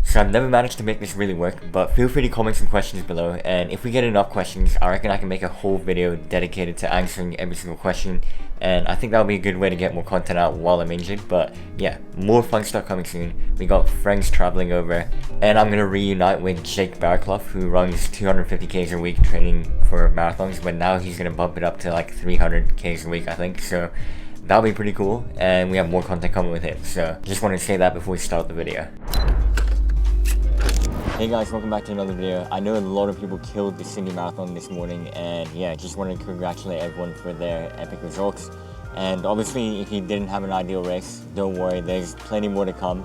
So I've never managed to make this really work, but feel free to comment some questions below, and if we get enough questions, I reckon I can make a whole video dedicated to answering every single question, and I think that'll be a good way to get more content out while I'm injured. But yeah, more fun stuff coming soon. We got friends traveling over, and I'm gonna reunite with Jake Barclough, who runs 250Ks a week training for marathons, but now he's gonna bump it up to like 300Ks a week, I think, so that'll be pretty cool, and we have more content coming with it, so just wanted to say that before we start the video. Hey guys, welcome back to another video. I know a lot of people killed the Sydney Marathon this morning, and yeah, just wanted to congratulate everyone for their epic results. And obviously, if you didn't have an ideal race, don't worry, there's plenty more to come.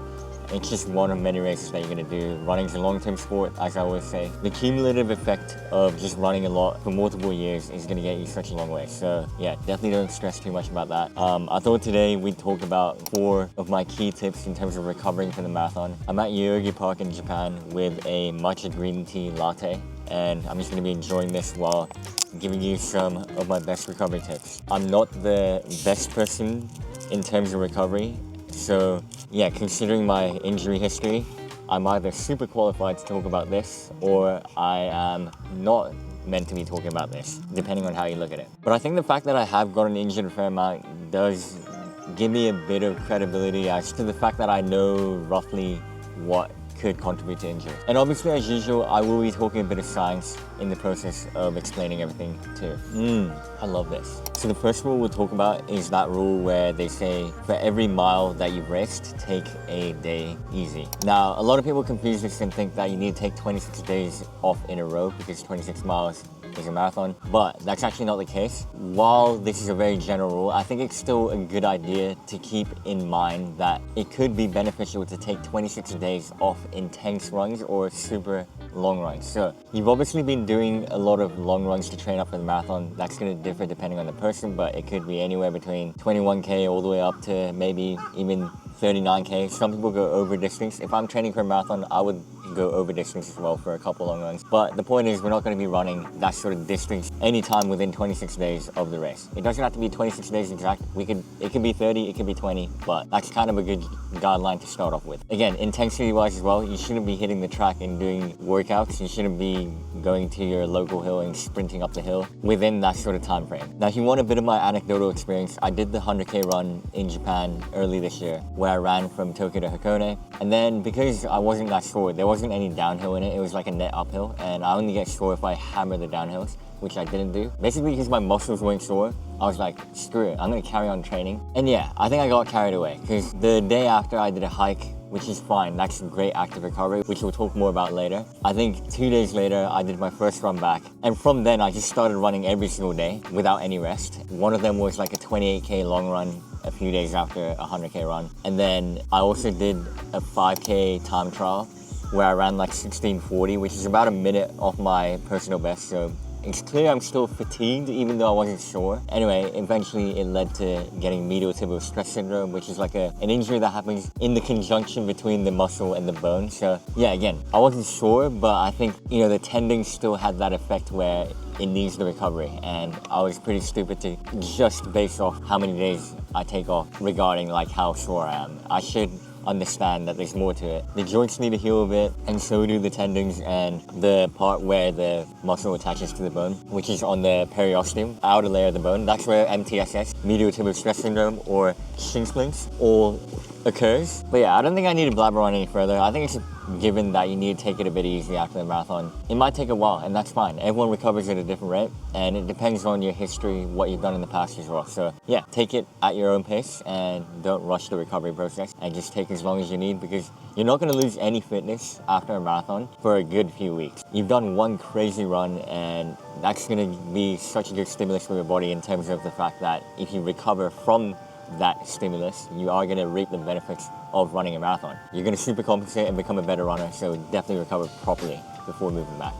It's just one of many races that you're going to do. Running's a long-term sport, as I always say. The cumulative effect of just running a lot for multiple years is going to get you such a long way. So yeah, definitely don't stress too much about that. I thought today we'd talk about 4 of my key tips in terms of recovering from the marathon. I'm at Yoyogi Park in Japan with a matcha green tea latte, and I'm just going to be enjoying this while giving you some of my best recovery tips. I'm not the best person in terms of recovery. So yeah, considering my injury history, I'm either super qualified to talk about this or I am not meant to be talking about this, depending on how you look at it. But I think the fact that I have gotten injured a fair amount does give me a bit of credibility as to the fact that I know roughly what could contribute to injury. And obviously, as usual, I will be talking a bit of science in the process of explaining everything too. I love this. So the first rule we'll talk about is that rule where they say for every mile that you've raced, take a day easy. Now, a lot of people confuse this and think that you need to take 26 days off in a row because 26 miles is a marathon, but that's actually not the case. While this is a very general rule, I think it's still a good idea to keep in mind that it could be beneficial to take 26 days off intense runs or super long runs. So you've obviously been doing a lot of long runs to train up for the marathon. That's going to differ depending on the person, but it could be anywhere between 21K all the way up to maybe even 39K. Some people go over distance. If I'm training for a marathon, I would go over distance as well for a couple long runs. But the point is, we're not going to be running that sort of distance anytime within 26 days of the race. It doesn't have to be 26 days exact. It could be 30, it could be 20, but that's kind of a good guideline to start off with. Again, intensity-wise as well, you shouldn't be hitting the track and doing workouts. You shouldn't be going to your local hill and sprinting up the hill within that sort of time frame. Now, if you want a bit of my anecdotal experience, I did the 100K run in Japan early this year, where I ran from Tokyo to Hakone. And then because I wasn't that sore, there wasn't any downhill in it. It was like a net uphill, and I only get sore if I hammer the downhills, which I didn't do. Basically, because my muscles weren't sore, I was like, screw it, I'm gonna carry on training. And yeah, I think I got carried away, because the day after I did a hike, which is fine, that's a great active recovery, which we'll talk more about later. I think 2 days later, I did my first run back, and from then I just started running every single day without any rest. One of them was like a 28K long run a few days after a 100K run. And then I also did a 5K time trial where I ran like 16:40, which is about a minute off my personal best. So it's clear I'm still fatigued, even though I wasn't sure. Anyway, eventually it led to getting medial tibial stress syndrome, which is like an injury that happens in the conjunction between the muscle and the bone. So yeah, again, I wasn't sure, but I think, the tendon still had that effect where it needs the recovery. And I was pretty stupid to just base off how many days I take off regarding like how sore I am. I should understand that there's more to it. The joints need to heal a bit, and so do the tendons and the part where the muscle attaches to the bone, which is on the periosteum, outer layer of the bone. That's where MTSS, medial tibial stress syndrome, or shin splints, all occurs. But yeah, I don't think I need to blabber on any further. I think it's given that you need to take it a bit easy after the marathon. It might take a while, and that's fine. Everyone recovers at a different rate, and it depends on your history, what you've done in the past as well. So yeah, take it at your own pace and don't rush the recovery process, and just take as long as you need, because you're not going to lose any fitness after a marathon for a good few weeks. You've done one crazy run, and that's going to be such a good stimulus for your body in terms of the fact that if you recover from that stimulus, you are going to reap the benefits of running a marathon. You're going to supercompensate and become a better runner, so definitely recover properly before moving back.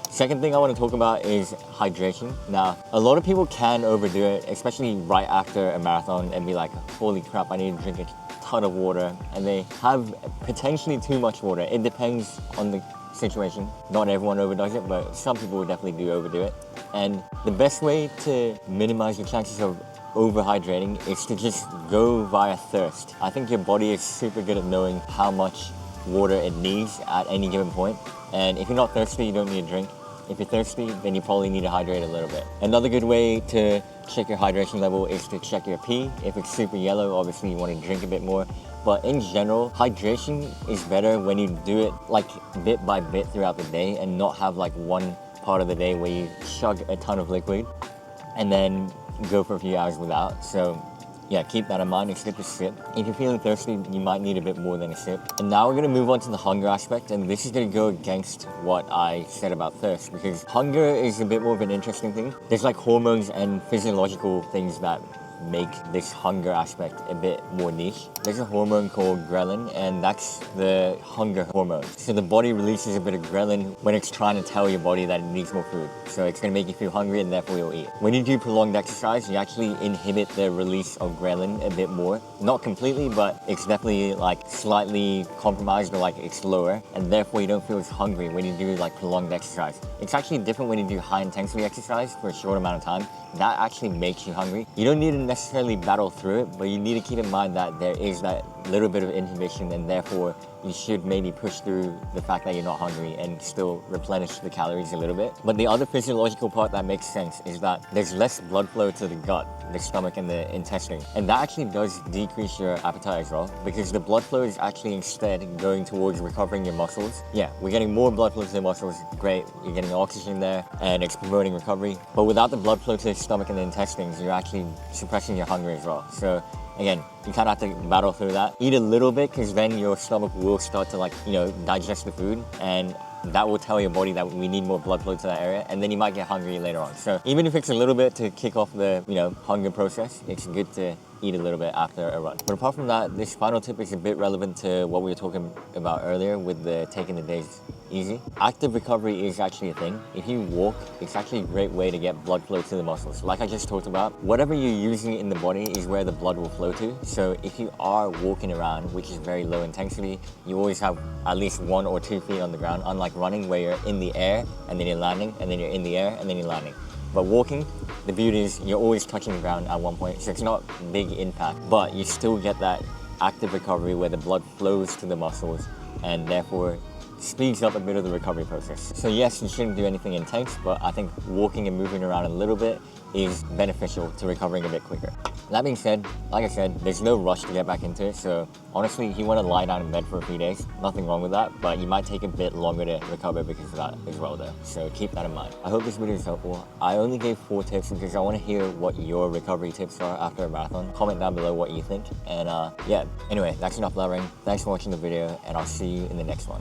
Second thing I want to talk about is hydration. Now, a lot of people can overdo it, especially right after a marathon, and be like, holy crap, I need to drink a ton of water, and they have potentially too much water. It depends on the situation. Not everyone overdoes it, but some people definitely do overdo it. And the best way to minimize the chances of overhydrating is to just go via thirst. I think your body is super good at knowing how much water it needs at any given point. And if you're not thirsty, you don't need a drink. If you're thirsty, then you probably need to hydrate a little bit. Another good way to check your hydration level is to check your pee. If it's super yellow, obviously you want to drink a bit more. But in general, hydration is better when you do it like bit by bit throughout the day and not have like one part of the day where you chug a ton of liquid and then go for a few hours without. So yeah, keep that in mind. It's good to sip. If you're feeling thirsty, you might need a bit more than a sip. And now we're gonna move on to the hunger aspect, and this is gonna go against what I said about thirst, because hunger is a bit more of an interesting thing. There's like hormones and physiological things that make this hunger aspect a bit more niche. There's a hormone called ghrelin, and that's the hunger hormone. So the body releases a bit of ghrelin when it's trying to tell your body that it needs more food. So it's gonna make you feel hungry and therefore you'll eat. When you do prolonged exercise, you actually inhibit the release of ghrelin a bit more. Not completely, but it's definitely like slightly compromised, or like it's lower, and therefore you don't feel as hungry when you do like prolonged exercise. It's actually different when you do high intensity exercise for a short amount of time. That actually makes you hungry. You don't need to necessarily battle through it, but you need to keep in mind that there is that little bit of inhibition, and therefore you should maybe push through the fact that you're not hungry and still replenish the calories a little bit. But the other physiological part that makes sense is that there's less blood flow to the gut, the stomach and the intestine. And that actually does decrease your appetite as well, because the blood flow is actually instead going towards recovering your muscles. Yeah, we're getting more blood flow to the muscles, great, you're getting oxygen there and it's promoting recovery. But without the blood flow to the stomach and the intestines, you're actually suppressing your hunger as well. So again, you kind of have to battle through that. Eat a little bit, because then your stomach will start to digest the food, and that will tell your body that we need more blood flow to that area, and then you might get hungry later on. So even if it's a little bit to kick off the hunger process, it's good to eat a little bit after a run. But apart from that, this final tip is a bit relevant to what we were talking about earlier with the taking the days easy. Active recovery is actually a thing. If you walk, it's actually a great way to get blood flow to the muscles. Like I just talked about, whatever you're using in the body is where the blood will flow to. So if you are walking around, which is very low intensity, you always have at least 1 or 2 feet on the ground, unlike running where you're in the air and then you're landing, and then you're in the air and then you're landing. But walking, the beauty is you're always touching the ground at one point, so it's not big impact, but you still get that active recovery where the blood flows to the muscles and therefore speeds up a bit of the recovery process. So yes, you shouldn't do anything intense, but I think walking and moving around a little bit is beneficial to recovering a bit quicker. That being said, like I said, there's no rush to get back into it, so honestly, if you want to lie down in bed for a few days, nothing wrong with that, but you might take a bit longer to recover because of that as well though, so keep that in mind. I hope this video is helpful. I only gave 4 tips because I want to hear what your recovery tips are after a marathon. Comment down below what you think, and yeah, anyway, that's enough blabbering. Thanks for watching the video, and I'll see you in the next one.